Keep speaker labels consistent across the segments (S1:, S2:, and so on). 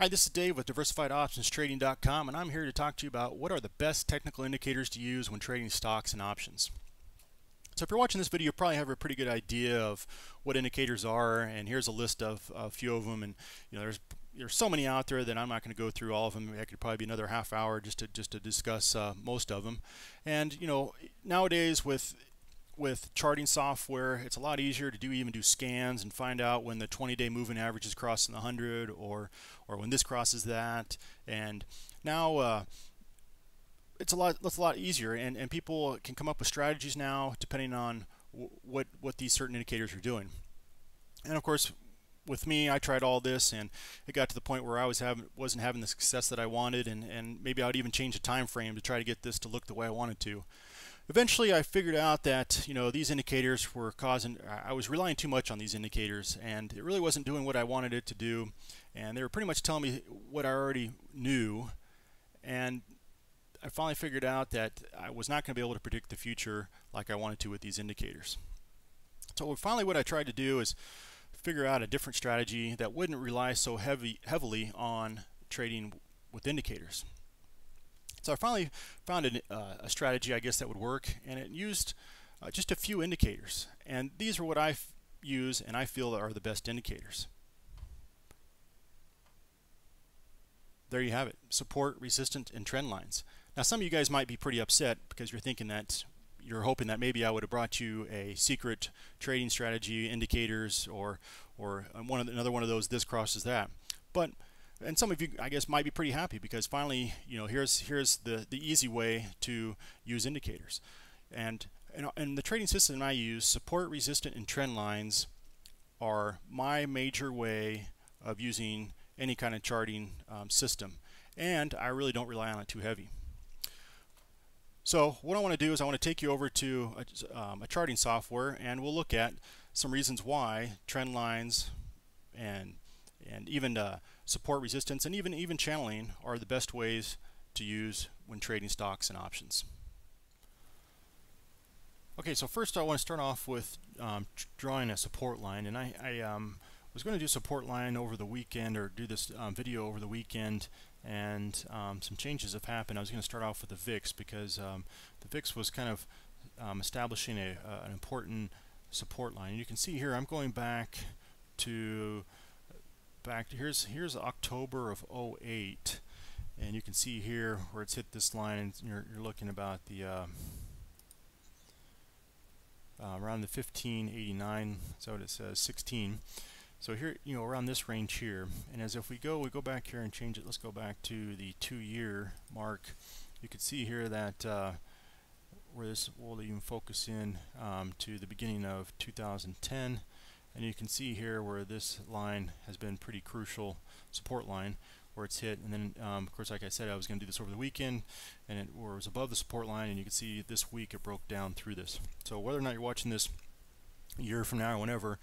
S1: Hi, this is Dave with DiversifiedOptionsTrading.com, and I'm here to talk to you about what are the best technical indicators to use when trading stocks and options. So if you're watching this video, you probably have a pretty good idea of what indicators are, and here's a list of a few of them. And there's so many out there that I'm not going to go through all of them. It could probably be another half hour just to discuss most of them. And nowadays with charting software, it's a lot easier to even do scans and find out when the 20-day moving average is crossing the 100 or when this crosses that. And now it's a lot easier, and people can come up with strategies now depending on what these certain indicators are doing. And of course, with me, I tried all this, and it got to the point where I wasn't having the success that I wanted, and maybe I would even change the time frame to try to get this to look the way I wanted to. Eventually, I figured out that these indicators were causing. I was relying too much on these indicators, and it really wasn't doing what I wanted it to do. And they were pretty much telling me what I already knew. And I finally figured out that I was not going to be able to predict the future like I wanted to with these indicators. So finally, what I tried to do is figure out a different strategy that wouldn't rely so heavily on trading with indicators. So I finally found a strategy, I guess, that would work, and it used just a few indicators. And these are what I use and I feel are the best indicators. There you have it: support, resistance, and trend lines. Now, some of you guys might be pretty upset because you're thinking that you're hoping that maybe I would have brought you a secret trading strategy, indicators, or another one of those, this crosses that. And some of you, I guess, might be pretty happy because finally, here's the easy way to use indicators. And the trading system I use, support, resistance, and trend lines are my major way of using any kind of charting system. And I really don't rely on it too heavy. So what I want to do is I want to take you over to a charting software, and we'll look at some reasons why trend lines and even support, resistance, and even channeling are the best ways to use when trading stocks and options. Okay, so first I want to start off with drawing a support line, and I was going to do support line over the weekend, or do this video over the weekend, and some changes have happened. I was going to start off with the VIX because the VIX was kind of establishing an important support line. And you can see here I'm going back to here's October of 08, and you can see here where it's hit this line, and you're looking about the around the 1589, so what it says, 16. So here, around this range here, and as if we go back here and change it. Let's go back to the 2-year mark. You can see here that where this will even focus in to the beginning of 2010. And you can see here where this line has been pretty crucial support line where it's hit. And then of course, like I said, I was going to do this over the weekend, and it was above the support line, and you can see this week it broke down through this. So whether or not you're watching this a year from now or whenever,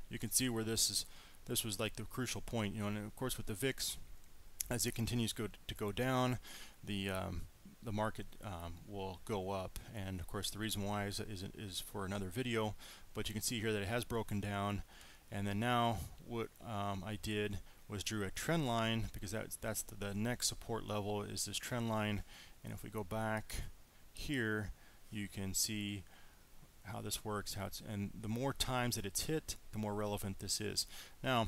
S1: you can see where this was like the crucial point. And of course with the VIX, as it continues to go down, the market will go up, and of course the reason why is for another video. But you can see here that it has broken down, and then now what I did was drew a trend line, because that's the next support level is this trend line. And if we go back here, you can see how this works, and the more times that it's hit, the more relevant this is. Now,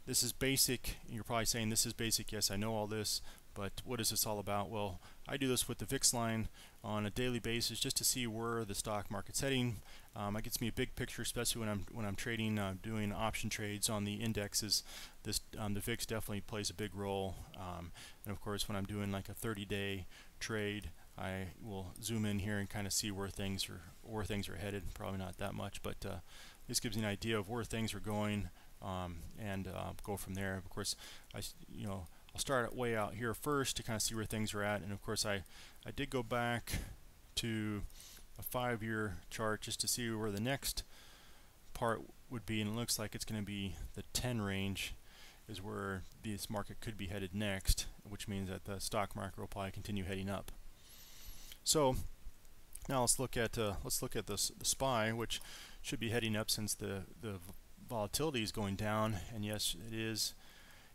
S1: this is basic. You're probably saying, this is basic. Yes, I know all this, but what is this all about? Well, I do this with the VIX line on a daily basis just to see where the stock market's heading. It gets me a big picture, especially when I'm trading, doing option trades on the indexes. The VIX definitely plays a big role. And of course, when I'm doing like a 30-day trade, I will zoom in here and kind of see where things are headed. Probably not that much, but this gives you an idea of where things are going, and go from there. Of course, I'll start way out here first to kind of see where things are at. And of course, I did go back to a 5-year chart just to see where the next part would be, and it looks like it's going to be the 10 range is where this market could be headed next, which means that the stock market will probably continue heading up. So now let's look at the SPY, which should be heading up since the volatility is going down, and yes, it is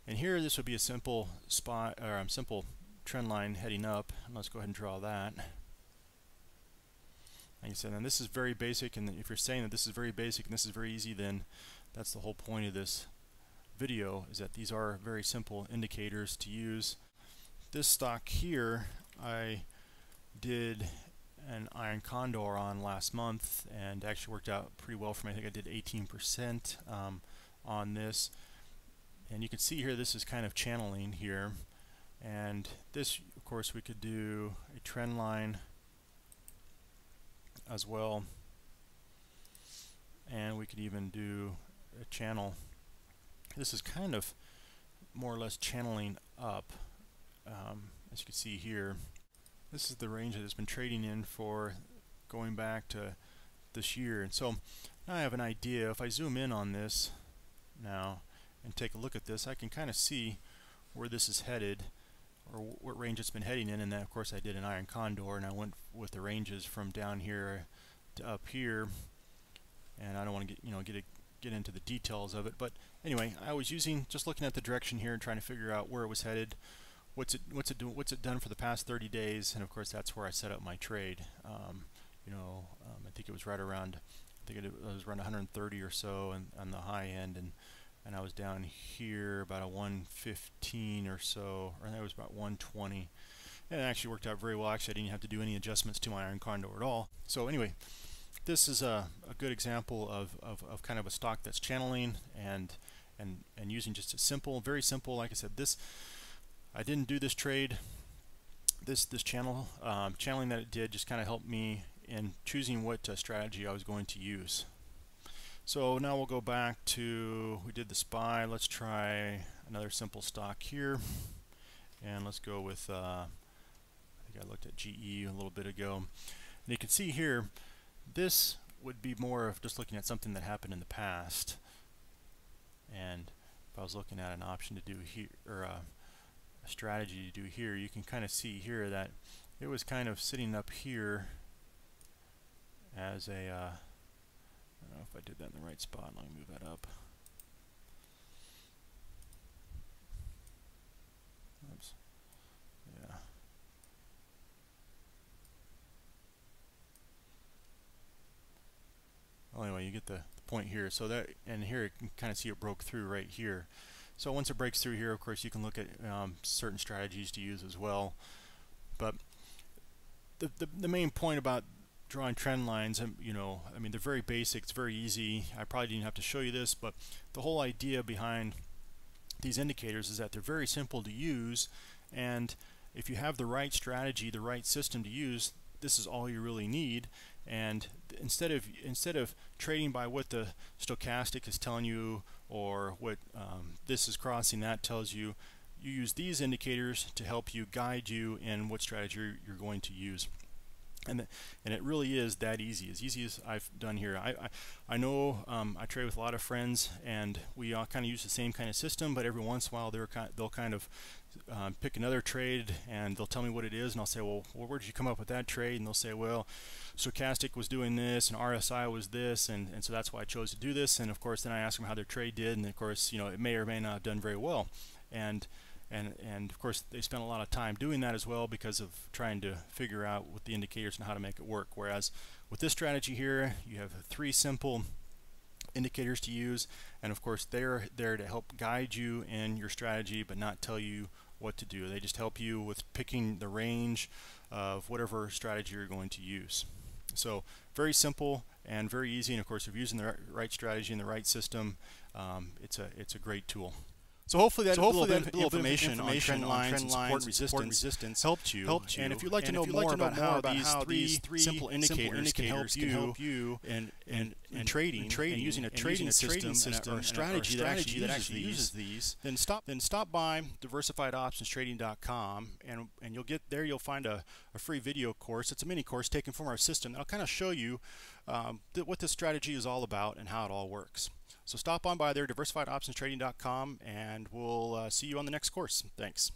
S1: And here this would be a simple spot or simple trend line heading up. Let's go ahead and draw that. Like I said, and this is very basic, and if you're saying that this is very basic and this is very easy, then that's the whole point of this video, is that these are very simple indicators to use. This stock here I did an iron condor on last month and actually worked out pretty well for me. I think I did 18% on this, and you can see here this is kind of channeling here, and this of course we could do a trend line as well, and we could even do a channel. This is kind of more or less channeling up, as you can see here. This is the range that it's been trading in for going back to this year, and so now I have an idea. If I zoom in on this now and take a look at this, I can kind of see where this is headed, or what range it's been heading in. And then of course I did an iron condor, and I went with the ranges from down here to up here, and I don't want to get into the details of it, but anyway, I was just looking at the direction here and trying to figure out where it was headed, what's it done for the past 30 days, and of course that's where I set up my trade. I think it was right around, I think it was around 130 or so on the high end, and I was down here about a 115 or so, or I think it was about 120, and it actually worked out very well. Actually, I didn't have to do any adjustments to my iron condor at all. So anyway, this is a good example of kind of a stock that's channeling and using just a simple, very simple, like I said, I didn't do this trade. This channeling that it did just kind of helped me in choosing what strategy I was going to use. So now we'll go back to, we did the SPY. Let's try another simple stock here, and let's go with I think I looked at GE a little bit ago, and you can see here this would be more of just looking at something that happened in the past. And if I was looking at an option to do here, or a strategy to do here, you can kind of see here that it was kind of sitting up here as a I don't know if I did that in the right spot. Let me move that up. Oops. Yeah. Well, anyway, you get the point here. So that, and here you can kind of see it broke through right here. So once it breaks through here, of course, you can look at certain strategies to use as well. But the main point about drawing trend lines, I mean, they're very basic. It's very easy. I probably didn't have to show you this, but the whole idea behind these indicators is that they're very simple to use, and if you have the right strategy, the right system to use, this is all you really need. And instead of trading by what the stochastic is telling you, or what this is crossing that tells you, you use these indicators to help you, guide you in what strategy you're going to use. And it really is that easy as I've done here. I know I trade with a lot of friends, and we all kind of use the same kind of system, but every once in a while they'll kind of pick another trade, and they'll tell me what it is, and I'll say, well, where did you come up with that trade? And they'll say, well, stochastic was doing this, and RSI was this, and so that's why I chose to do this. And of course then I ask them how their trade did, and of course it may or may not have done very well, and of course they spent a lot of time doing that as well, because of trying to figure out with the indicators and how to make it work. Whereas with this strategy here, you have 3 simple indicators to use, and of course they're there to help guide you in your strategy, but not tell you what to do. They just help you with picking the range of whatever strategy you're going to use. So very simple and very easy, and of course if you're using the right strategy and the right system, it's a great tool. So hopefully that little information on trend lines, support resistance helped you. And if you'd like to know more about how these three simple indicators can help you in trading and using a trading system or a strategy that actually uses these, then stop by diversifiedoptionstrading.com, and you'll find a free video course. It's a mini course taken from our system that'll kind of show you what this strategy is all about and how it all works. So stop on by there, diversifiedoptionstrading.com, and we'll see you on the next course. Thanks.